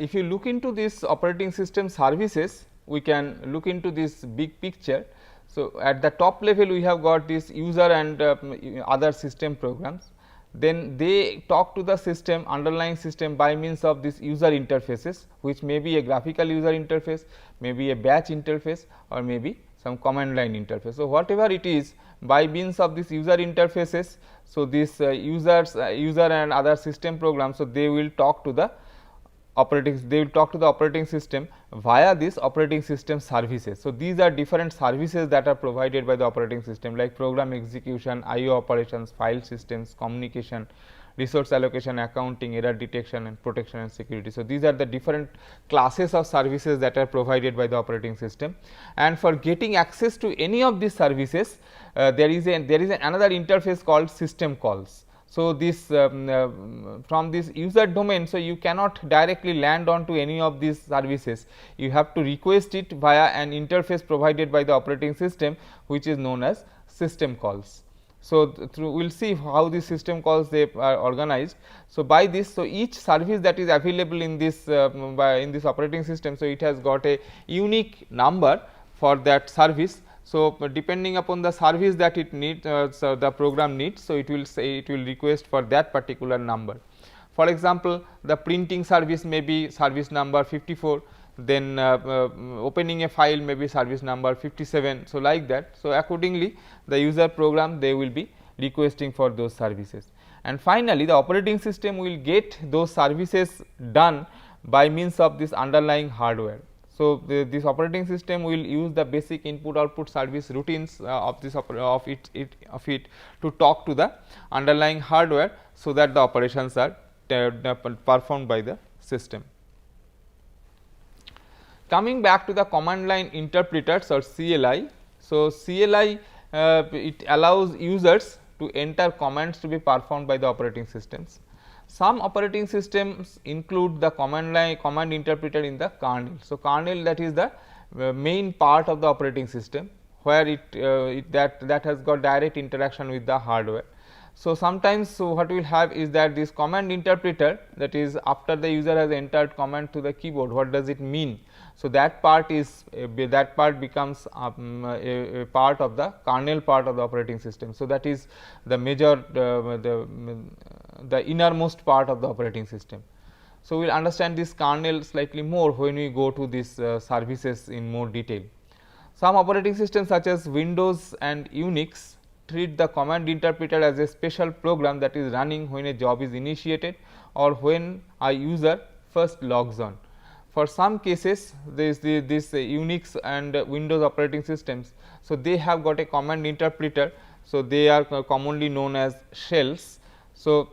if you look into this operating system services, we can look into this big picture. So, at the top level we have got this user and other system programs, then they talk to the system, underlying system, by means of this user interfaces, which may be a graphical user interface, may be a batch interface, or may be some command line interface. So, whatever it is, by means of this user interfaces, so this user and other system programs, so they will talk to the operating system via this operating system services. So, these are different services that are provided by the operating system, like program execution, IO operations, file systems, communication, resource allocation, accounting, error detection and protection and security. So, these are the different classes of services that are provided by the operating system, and for getting access to any of these services, there is another interface called system calls. So, this from this user domain, so you cannot directly land on to any of these services, you have to request it via an interface provided by the operating system, which is known as system calls. So, we will see how these system calls they are organized. So, by this, so each service that is available in this operating system, so it has got a unique number for that service. So, depending upon the service that it needs, so the program needs, so it will say it will request for that particular number. For example, the printing service may be service number 54, then opening a file may be service number 57. So, like that. So, accordingly the user program they will be requesting for those services, and finally the operating system will get those services done by means of this underlying hardware. So, this operating system will use the basic input output service routines of it to talk to the underlying hardware, so that the operations are performed by the system. Coming back to the command line interpreters or CLI. So, CLI it allows users to enter commands to be performed by the operating systems. Some operating systems include the command interpreter in the kernel. So, kernel, that is the main part of the operating system, where that has got direct interaction with the hardware. So, sometimes what we will have is that this command interpreter, that is after the user has entered command to the keyboard, what does it mean? So, that part becomes a part of the kernel part of the operating system. So, that is the major the innermost part of the operating system. So, we will understand this kernel slightly more when we go to these services in more detail. Some operating systems such as Windows and Unix treat the command interpreter as a special program that is running when a job is initiated or when a user first logs on. For some cases, this Unix and Windows operating systems, so they have got a command interpreter. So, they are commonly known as shells. So,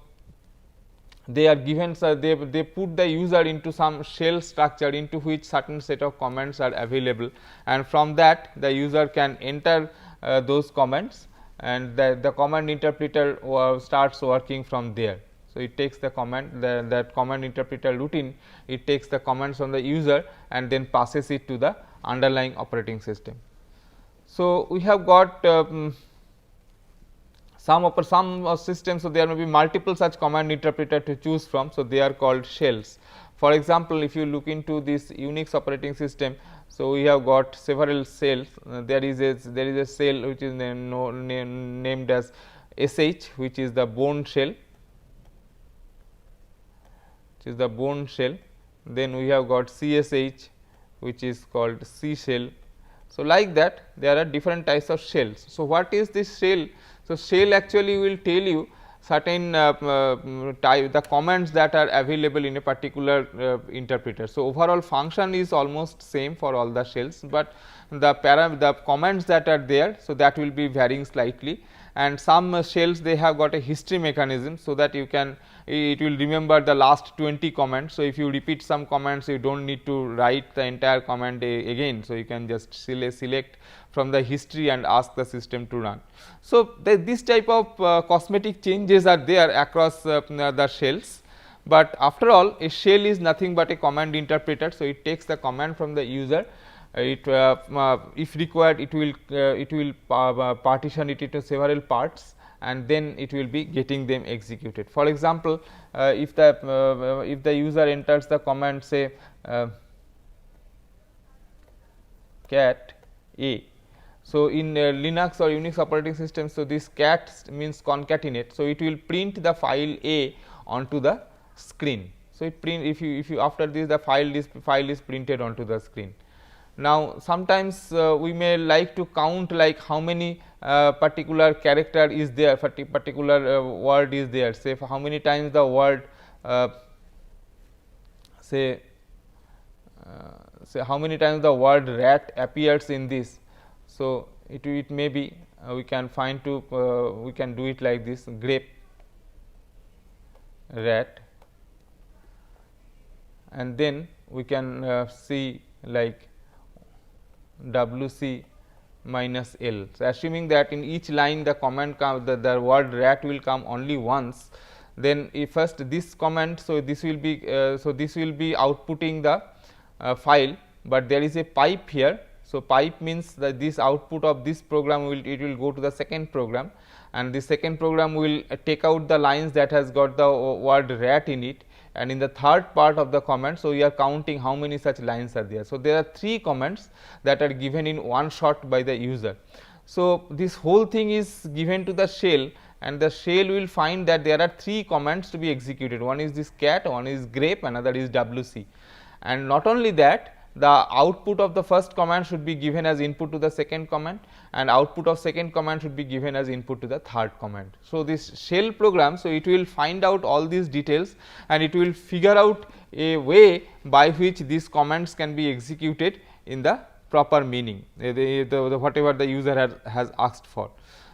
they are given, so they put the user into some shell structure into which certain set of commands are available, and from that the user can enter those commands, and the command interpreter starts working from there. So, it takes the command, that command interpreter routine, it takes the commands from the user and then passes it to the underlying operating system. So, we have got some systems, so there may be multiple such command interpreter to choose from. So, they are called shells. For example, if you look into this Unix operating system, so we have got several shells. There is a shell which is named as SH, which is the Bourne shell, then we have got CSH, which is called C shell. So, like that there are different types of shells. So, what is this shell? So, shell actually will tell you certain the commands that are available in a particular interpreter. So, overall function is almost same for all the shells, but the commands that are there, so that will be varying slightly, and some shells they have got a history mechanism, so that you can, it will remember the last 20 commands. So, if you repeat some commands, you do not need to write the entire command again. So, you can just select from the history and ask the system to run. So, this type of cosmetic changes are there across the shells, but after all a shell is nothing but a command interpreter. So, it takes the command from the user, if required it will partition it into several parts, and then it will be getting them executed. For example, if the user enters the command say cat a. So, in Linux or Unix operating system, so this cat means concatenate. So, it will print the file a onto the screen. So, it print if you after this the file is printed onto the screen. Now, sometimes we may like to count like how many particular character is there, particular word is there, say how many times the word say how many times the word rat appears in this. So, it may be we can find to we can do it like this grep rat, and then we can see like WC minus L. So, assuming that in each line the command the word rat will come only once, then if first this comment, so this will be outputting the file, but there is a pipe here. So, pipe means that this output of this program will go to the second program, and the second program will take out the lines that has got the word rat in it, and in the third part of the comment. So, we are counting how many such lines are there. So, there are 3 comments that are given in one shot by the user. So, this whole thing is given to the shell, and the shell will find that there are 3 comments to be executed. One is this cat, one is grep, another is WC, and not only that, the output of the first command should be given as input to the second command, and output of second command should be given as input to the third command. So, this shell program, so it will find out all these details, and it will figure out a way by which these commands can be executed in the proper meaning, whatever the user has asked for.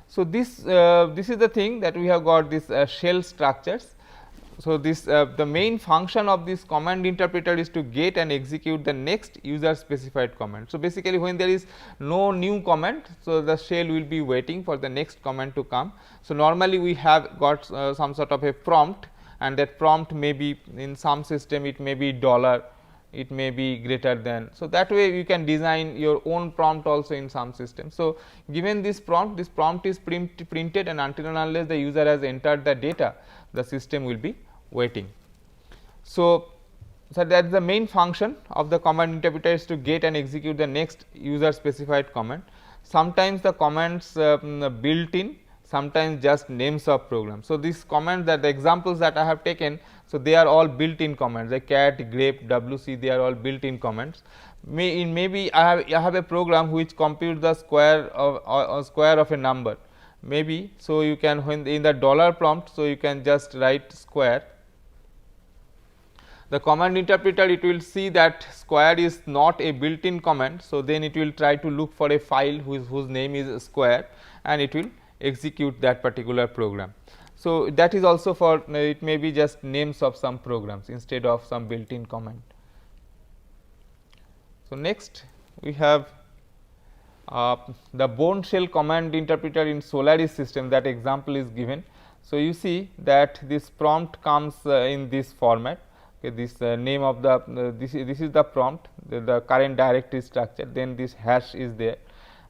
So, this is the thing that we have got this shell structures. So, this the main function of this command interpreter is to get and execute the next user specified command. So, basically when there is no new command, so the shell will be waiting for the next command to come. So, normally we have got some sort of a prompt, and that prompt may be in some system it may be $, it may be greater than. So, that way you can design your own prompt also in some system. So, given this prompt is printed, and until and unless the user has entered the data, the system will be waiting. So, that is the main function of the command interpreter, is to get and execute the next user specified command. Sometimes the commands built in, sometimes just names of programs. So, these commands, that the examples that I have taken, so they are all built in commands, like cat, grep, WC, they are all built in commands. Maybe I have a program which computes the square of a number, maybe. So, you can, when in the dollar prompt, so you can just write square. The command interpreter, it will see that square is not a built in command. So, then it will try to look for a file whose name is square, and it will execute that particular program. So, that is also for it may be just names of some programs instead of some built in command. So, next we have the Bourne shell command interpreter in Solaris system, that example is given. So, you see that this prompt comes in this format. Okay, this name of the this is the prompt, the current directory structure, then this hash is there,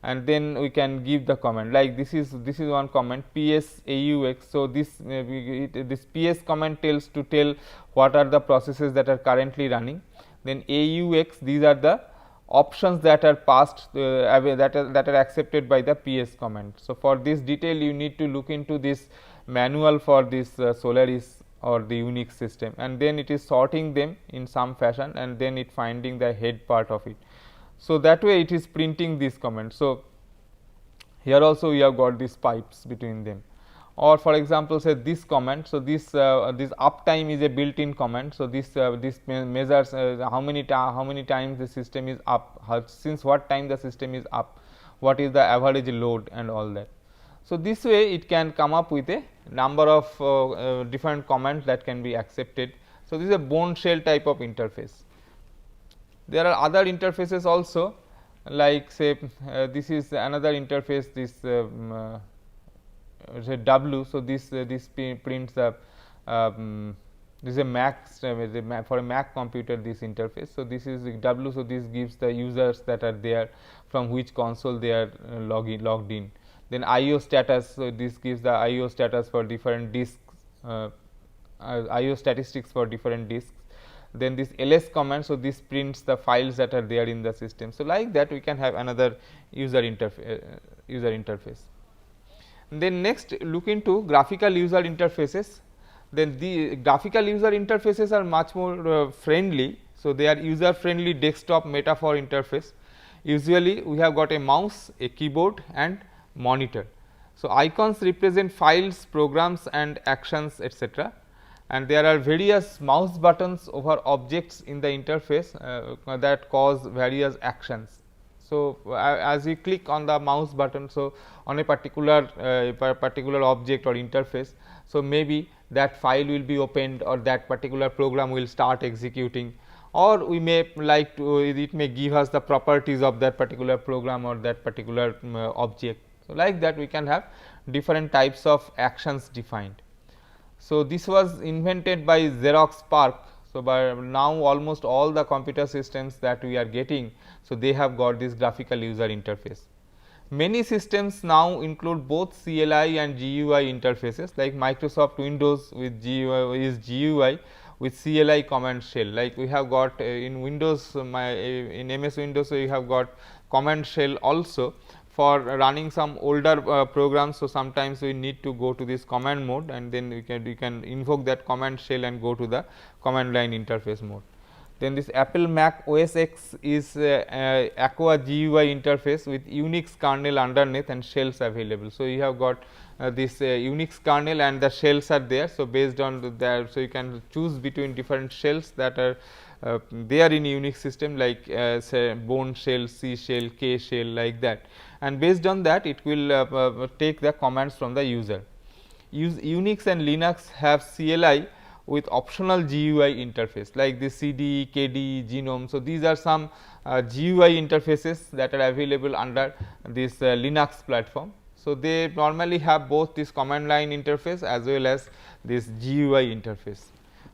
and then we can give the command, like this is one command ps aux. So, this ps command tells what are the processes that are currently running, then aux, these are the options that are passed that are accepted by the ps command. So, for this detail you need to look into this manual for this Solaris or the Unix system, and then it is sorting them in some fashion, and then it finding the head part of it. So, that way it is printing this command. So, here also we have got these pipes between them, or for example, say this command. So, this uptime is a built in command. So, this measures how many times the system is up, since what time the system is up, what is the average load and all that. So, this way it can come up with a number of different commands that can be accepted. So, this is a Bourne shell type of interface. There are other interfaces also, like say this is another interface, this say W. So, this prints the this is a Mac for a Mac computer, this interface. So, this is W. So, this gives the users that are there from which console they are logged in. Then IO status, so this gives the IO status for different disks, IO statistics for different disks. Then this ls command, so this prints the files that are there in the system. So, like that we can have another user interface. Then next look into graphical user interfaces. Then the graphical user interfaces are much more friendly. So, they are user friendly desktop metaphor interface. Usually we have got a mouse, a keyboard and monitor. So, icons represent files, programs and actions, etc. And there are various mouse buttons over objects in the interface that cause various actions. So, as we click on the mouse button, so on a particular object or interface, so maybe that file will be opened or that particular program will start executing, or we may like to, it may give us the properties of that particular program or that particular object. So, like that we can have different types of actions defined. So, this was invented by Xerox PARC. So, by now almost all the computer systems that we are getting, so they have got this graphical user interface. Many systems now include both CLI and GUI interfaces, like Microsoft Windows with GUI is GUI with CLI command shell. Like we have got in Windows, in MS Windows, so you have got command shell also for running some older programs. So, sometimes we need to go to this command mode and then we can invoke that command shell and go to the command line interface mode. Then this Apple Mac OS X is Aqua GUI interface with Unix kernel underneath and shells available. So, you have got this Unix kernel and the shells are there. So, based on that, so you can choose between different shells that are there in Unix system, like say Bone shell, C shell, K shell, like that, and based on that it will take the commands from the user. Unix and Linux have CLI with optional GUI interface like the CD, KD, Genome. So, these are some GUI interfaces that are available under this Linux platform. So, they normally have both this command line interface as well as this GUI interface.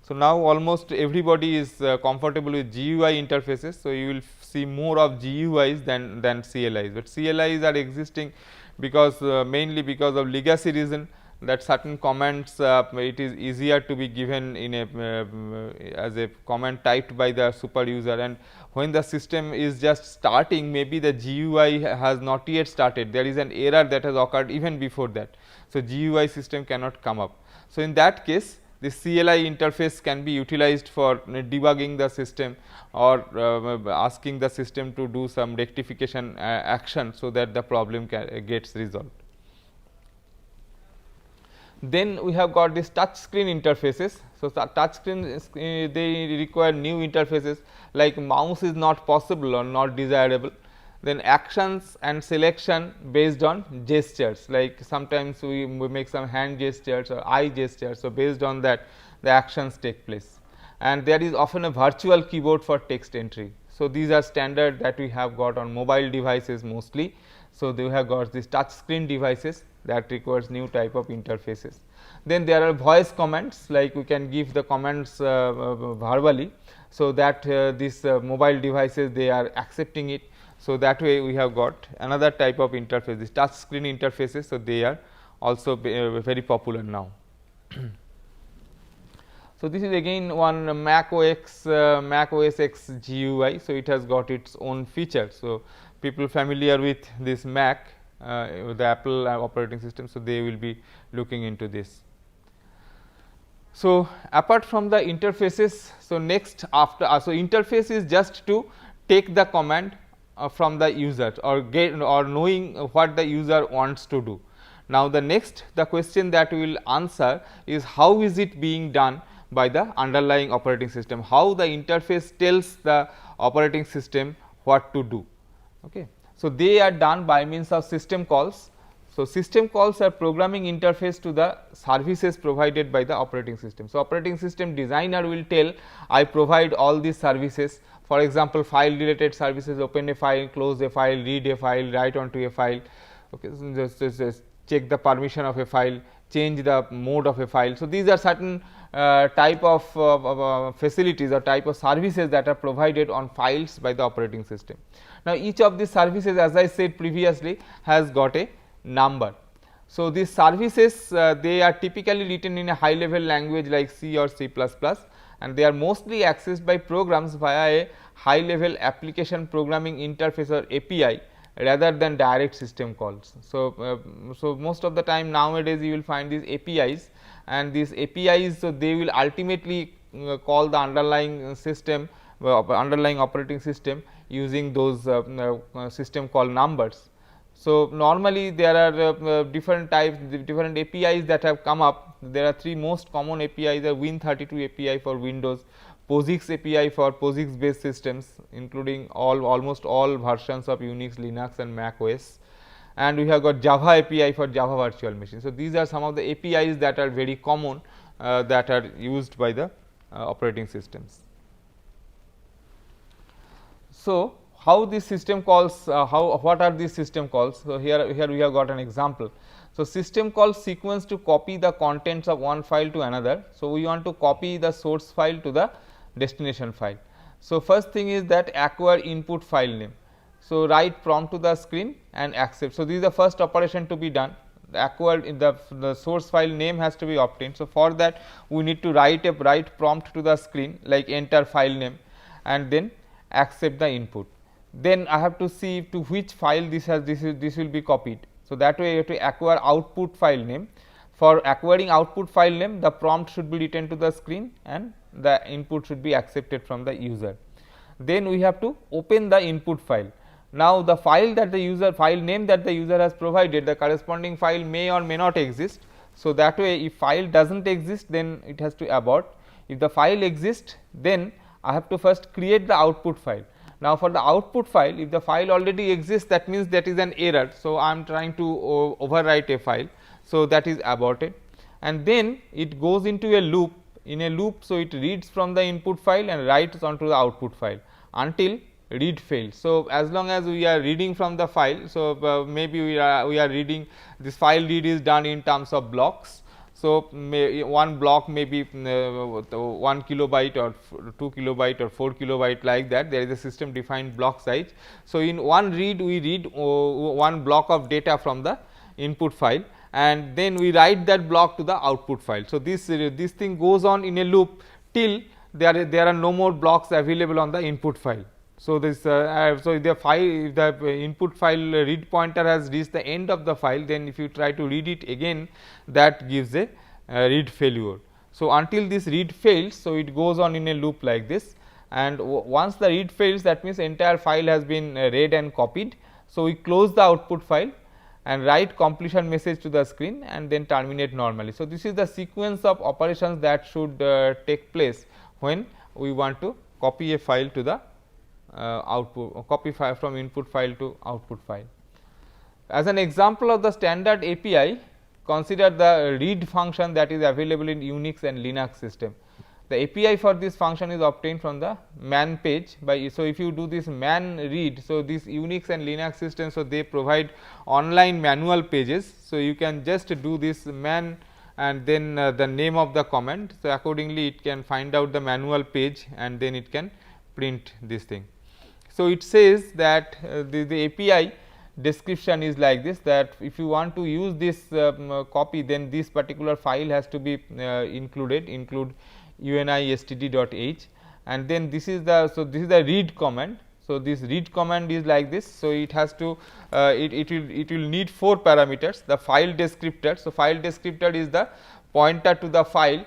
So, now almost everybody is comfortable with GUI interfaces. So, you will see more of GUIs than CLIs, but CLIs are existing because mainly because of legacy reason, that certain commands it is easier to be given in a as a command typed by the super user, and when the system is just starting, maybe the GUI has not yet started, there is an error that has occurred even before that. So, GUI system cannot come up. So, in that case the CLI interface can be utilized for debugging the system or asking the system to do some rectification action, so that the problem gets resolved. Then we have got this touch screen interfaces. So, touch screen they require new interfaces, like mouse is not possible or not desirable. Then actions and selection based on gestures, like sometimes we make some hand gestures or eye gestures. So, based on that the actions take place, and there is often a virtual keyboard for text entry. So, these are standard that we have got on mobile devices mostly. So, they have got these touch screen devices that requires new type of interfaces. Then there are voice commands, like we can give the commands verbally. So, that these mobile devices they are accepting it. So, that way we have got another type of interface, this touch screen interfaces. So, they are also very popular now. So, this is again one Mac OS X GUI. So, it has got its own features. So, people familiar with this Mac with the Apple operating system, so they will be looking into this. So, apart from the interfaces, so next after so interface is just to take the command from the user or get or knowing what the user wants to do. Now, the question that we will answer is how is it being done by the underlying operating system, how the interface tells the operating system what to do. Okay. So, they are done by means of system calls. So, system calls are programming interface to the services provided by the operating system. So, operating system designer will tell I provide all these services, for example, file related services, open a file, close a file, read a file, write onto a file, okay, so just check the permission of a file, change the mode of a file. So, these are certain type of facilities or type of services that are provided on files by the operating system. Now, each of these services, as I said previously, has got a number. So, these services they are typically written in a high level language like C or C++, and they are mostly accessed by programs via a high level application programming interface or API rather than direct system calls. So, so most of the time nowadays you will find these APIs, and these APIs, so they will ultimately call the underlying system, underlying operating system using those system call numbers. So, normally there are different types, different APIs that have come up. There are three most common APIs: the Win32 API for Windows, POSIX API for POSIX based systems including almost all versions of Unix, Linux and Mac OS, and we have got Java API for Java virtual machine. So, these are some of the APIs that are very common that are used by the operating systems. So, how these system calls, what are these system calls? So, here we have got an example. So, system calls sequence to copy the contents of one file to another. So, we want to copy the source file to the destination file. So, first thing is that acquire input file name. So, write prompt to the screen and accept. So, this is the first operation to be done. The acquired in the source file name has to be obtained. So, for that we need to write prompt to the screen like enter file name and then accept the input. Then I have to see to which file this will be copied. So, that way you have to acquire output file name. For acquiring output file name, the prompt should be written to the screen and the input should be accepted from the user. Then we have to open the input file. Now, the file that the user file name that the user has provided, the corresponding file may or may not exist. So, that way if file does not exist, then it has to abort. If the file exists, then I have to first create the output file. Now, for the output file, if the file already exists, that means that is an error. So, I am trying to overwrite a file. So, that is aborted, and then it goes into a loop. In a loop, so it reads from the input file and writes onto the output file until read fails. So, as long as we are reading from the file, so maybe we are reading, this file read is done in terms of blocks. So, one block may be 1 kilobyte or 2 kilobyte or 4 kilobyte, like that, there is a system defined block size. So, in one read we read one block of data from the input file and then we write that block to the output file. So, this thing goes on in a loop till there are no more blocks available on the input file. So, this so the file, if the input file read pointer has reached the end of the file, then if you try to read it again, that gives a read failure. So, until this read fails, so it goes on in a loop like this, and once the read fails, that means entire file has been read and copied. So, we close the output file and write completion message to the screen and then terminate normally. So, this is the sequence of operations that should take place when we want to copy a file to the output, copy file from input file to output file. As an example of the standard API, consider the read function that is available in Unix and Linux system. The API for this function is obtained from the man page by. So, if you do this man read, so this Unix and Linux system, so they provide online manual pages. So, you can just do this man and then the name of the command. So, accordingly it can find out the manual page and then it can print this thing. So, it says that the API description is like this, that if you want to use this copy, then this particular file has to be include unistd.h, and then this is the, so this is the read command. So, this read command is like this. So, it has to it will need 4 parameters, the file descriptor. So, file descriptor is the pointer to the file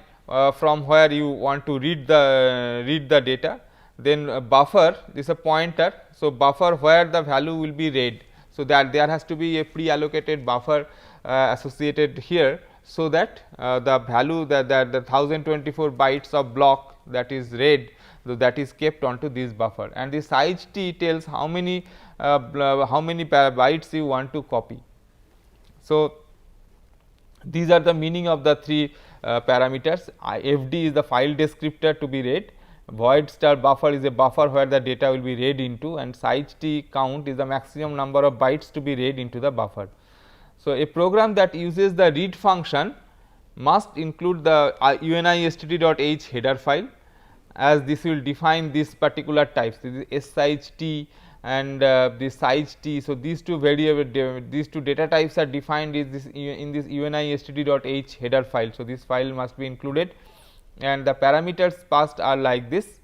from where you want to read the data. Then buffer is a pointer. So, buffer where the value will be read. So, that there has to be a pre-allocated buffer associated here, so that the value that the 1024 bytes of block that is read, so that is kept onto this buffer, and the size t tells how many bytes you want to copy. So, these are the meaning of the 3 parameters. FD is the file descriptor to be read, void star buffer is a buffer where the data will be read into, and size t count is the maximum number of bytes to be read into the buffer. So, a program that uses the read function must include the unistd.h header file, as this will define this particular types. This is size t and the size t. So, these two variable these two data types are defined in this UNI-std.h header file. So, this file must be included, and the parameters passed are like this.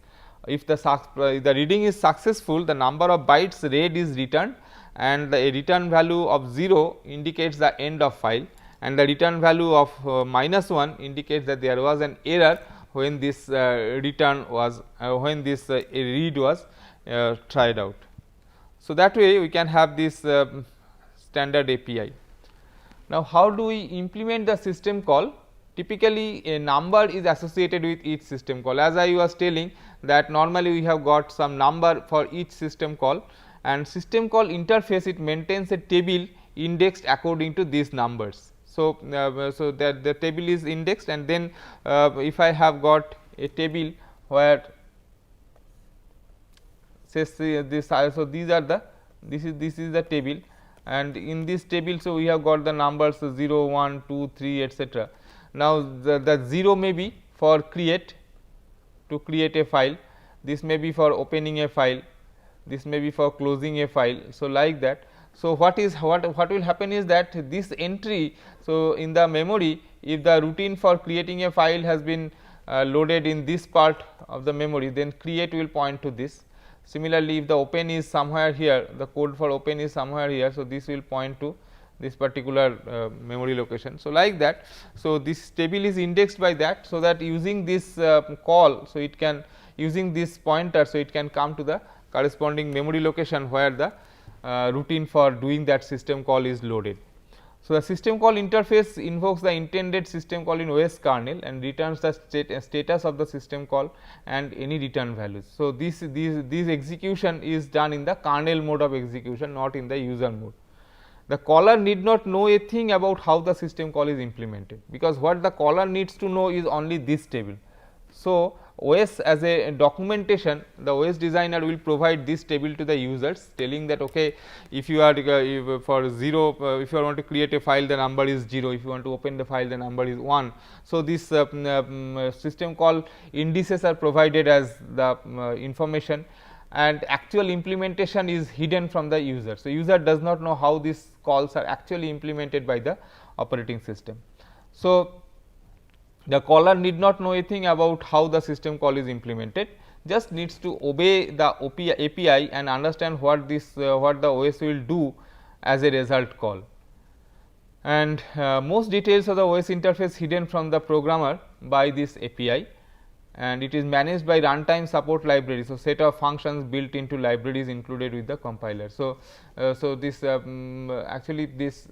If the reading is successful, the number of bytes read is returned, and the return value of 0 indicates the end of file, and the return value of -1 indicates that there was an error when this return was when this read was tried out. So, that way we can have this standard API. Now, how do we implement the system call? Typically, a number is associated with each system call. As I was telling that normally we have got some number for each system call, and system call interface, it maintains a table indexed according to these numbers. So, so that the table is indexed, and then if I have got a table where say this, so these are the this is the table, and in this table, so we have got the numbers 0, 1, 2, 3, etc. Now, the 0 may be for to create a file, this may be for opening a file, this may be for closing a file. So, like that. So, what will happen is that this entry, so in the memory, if the routine for creating a file has been loaded in this part of the memory, then create will point to this. Similarly, if the open is somewhere here, the code for open is somewhere here. So, this will point to this particular memory location. So, like that. So, this table is indexed by that. So, that using this call, so it can using this pointer, so it can come to the corresponding memory location where the routine for doing that system call is loaded. So, the system call interface invokes the intended system call in OS kernel and returns the status of the system call and any return values. So, this execution is done in the kernel mode of execution, not in the user mode. The caller need not know a thing about how the system call is implemented, because what the caller needs to know is only this table. So, OS as a documentation, the OS designer will provide this table to the users, telling that okay, if you are for 0, if you want to create a file, the number is 0, if you want to open the file, the number is 1. So, this system call indices are provided as the information, and actual implementation is hidden from the user. So, user does not know how these calls are actually implemented by the operating system. So, the caller need not know anything about how the system call is implemented, just needs to obey the API and understand what this what the OS will do as a result call. And most details of the OS interface hidden from the programmer by this API, and it is managed by runtime support library. So, set of functions built into libraries included with the compiler. So, so this actually this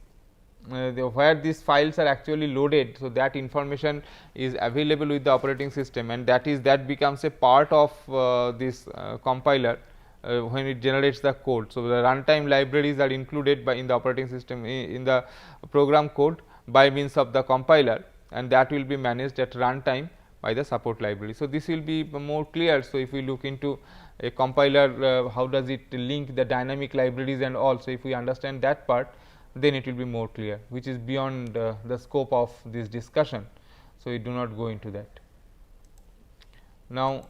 where these files are actually loaded. So, that information is available with the operating system, and that becomes a part of this compiler when it generates the code. So, the runtime libraries are included in the operating system in the program code by means of the compiler, and that will be managed at runtime by the support library. So, this will be more clear. So, if we look into a compiler, how does it link the dynamic libraries and all. So, if we understand that part, then it will be more clear, which is beyond the scope of this discussion. So, we do not go into that. Now,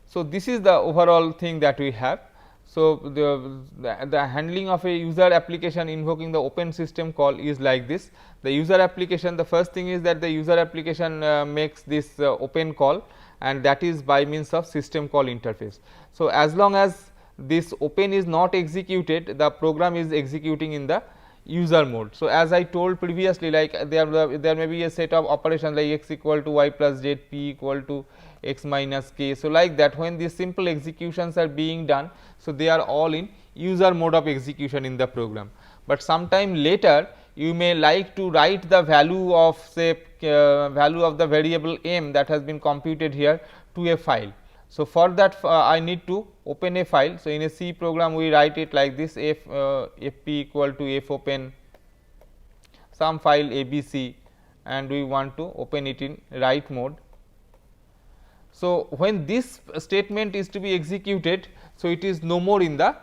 so this is the overall thing that we have. So, the handling of a user application invoking the open system call is like this. The user application, the first thing is that the user application makes this open call, and that is by means of system call interface. So, as long as this open is not executed, the program is executing in the user mode. So, as I told previously, like there may be a set of operations like x equal to y plus z, p equal to x minus k. So, like that when these simple executions are being done, so they are all in user mode of execution in the program. But sometime later you may like to write the value of say value of the variable m that has been computed here to a file. So, for that I need to open a file. So, in a C program we write it like this fp equal to f open some file abc, and we want to open it in write mode. So, when this statement is to be executed, so it is no more in the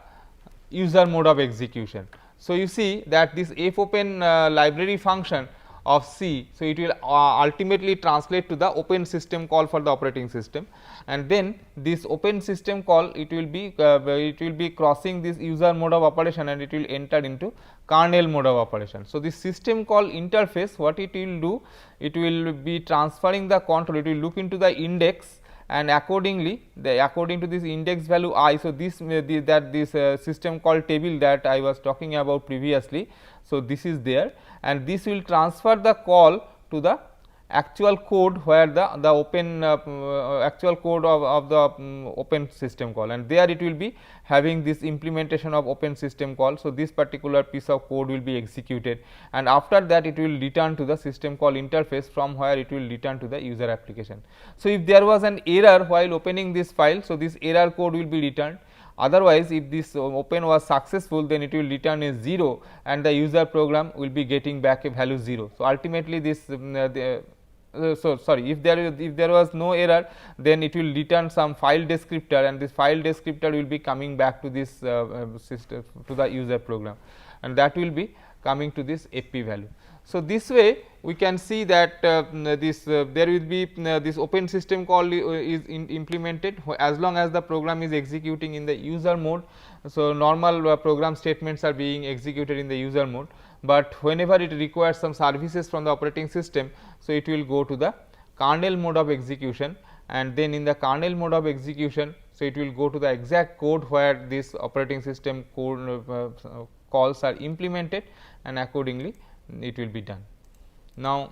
user mode of execution. So, you see that this f open library function of C. So, it will ultimately translate to the open system call for the operating system, and then this open system call it will be crossing this user mode of operation and it will enter into kernel mode of operation. So, this system call interface, what it will do, it will be transferring the control, it will look into the index, and accordingly according to this index value I. So, this system call table that I was talking about previously. So, this is there, and this will transfer the call to the actual code where the open actual code of the open system call, and there it will be having this implementation of open system call. So, this particular piece of code will be executed, and after that it will return to the system call interface, from where it will return to the user application. So, if there was an error while opening this file, so this error code will be returned. Otherwise, if this open was successful, then it will return a 0 and the user program will be getting back a value 0. So, ultimately this so sorry, if there was no error, then it will return some file descriptor, and this file descriptor will be coming back to this system, to the user program, and that will be coming to this FP value. So, this way we can see that there will be this open system call is implemented as long as the program is executing in the user mode. So, normal program statements are being executed in the user mode, but whenever it requires some services from the operating system, so it will go to the kernel mode of execution, and then in the kernel mode of execution, so it will go to the exact code where this operating system code calls are implemented, and accordingly it will be done. Now,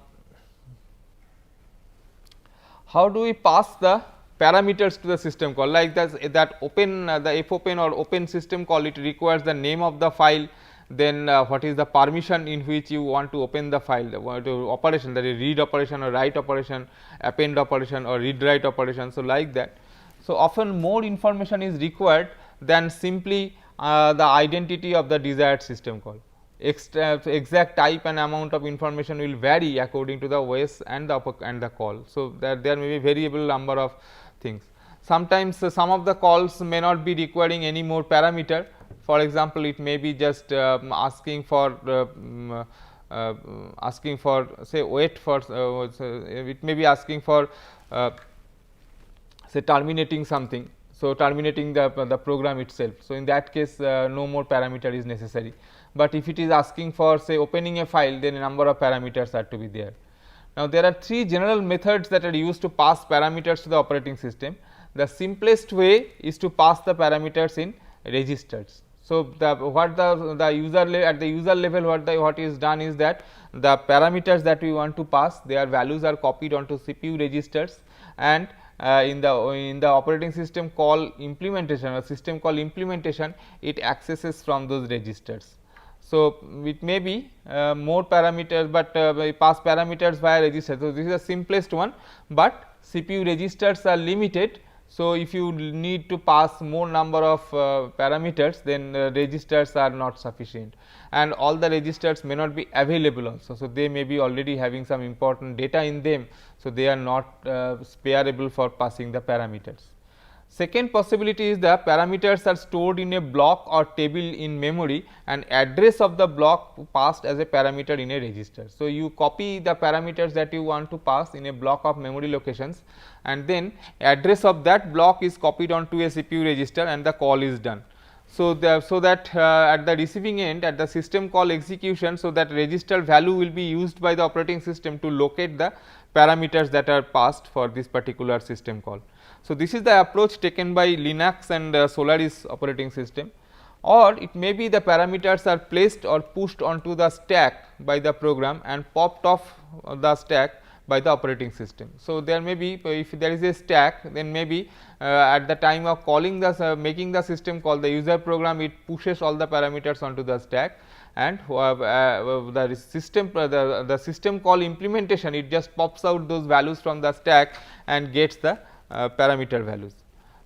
how do we pass the parameters to the system call? Like that open the fopen or open system call, it requires the name of the file, then what is the permission in which you want to open the file, the operation, that is read operation or write operation, append operation or read write operation. So, like that. So, often more information is required than simply the identity of the desired system call. Exact type and amount of information will vary according to the OS and the call. So, that there may be variable number of things. Sometimes some of the calls may not be requiring any more parameter. For example, it may be just asking for say wait for it may be asking for say terminating something. So, terminating the program itself. So, in that case no more parameter is necessary, but if it is asking for say opening a file, then a number of parameters are to be there. Now, there are three general methods that are used to pass parameters to the operating system. The simplest way is to pass the parameters in registers. So, what the user at the user level what is done is that the parameters that we want to pass, their values are copied onto CPU registers, and in the operating system call implementation or system call implementation, it accesses from those registers. So, it may be more parameters, but pass parameters via register. So, this is the simplest one, but CPU registers are limited. So, if you need to pass more number of parameters, then registers are not sufficient, and all the registers may not be available also. So, they may be already having some important data in them. So, they are not spareable for passing the parameters. Second possibility is the parameters are stored in a block or table in memory, and address of the block passed as a parameter in a register. So, you copy the parameters that you want to pass in a block of memory locations, and then address of that block is copied onto a CPU register, and the call is done. So, that at the receiving end, at the system call execution, so that register value will be used by the operating system to locate the parameters that are passed for this particular system call. So, this is the approach taken by Linux and Solaris operating system, or it may be the parameters are placed or pushed onto the stack by the program and popped off the stack by the operating system. So, there may be, if there is a stack, then maybe at the time of calling the making the system call, the user program, it pushes all the parameters onto the stack, and the system call implementation, it just pops out those values from the stack and gets the parameter values.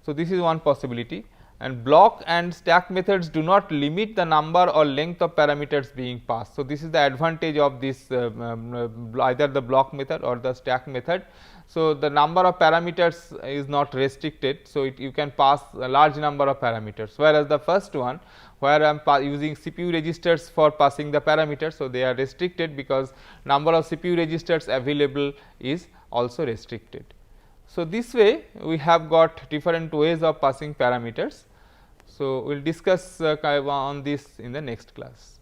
So, this is one possibility, and block and stack methods do not limit the number or length of parameters being passed. So, this is the advantage of this either the block method or the stack method. So, the number of parameters is not restricted. So, you can pass a large number of parameters, whereas the first one where I am using CPU registers for passing the parameters. So, they are restricted because number of CPU registers available is also restricted. So, this way we have got different ways of passing parameters. So, we will discuss on this in the next class.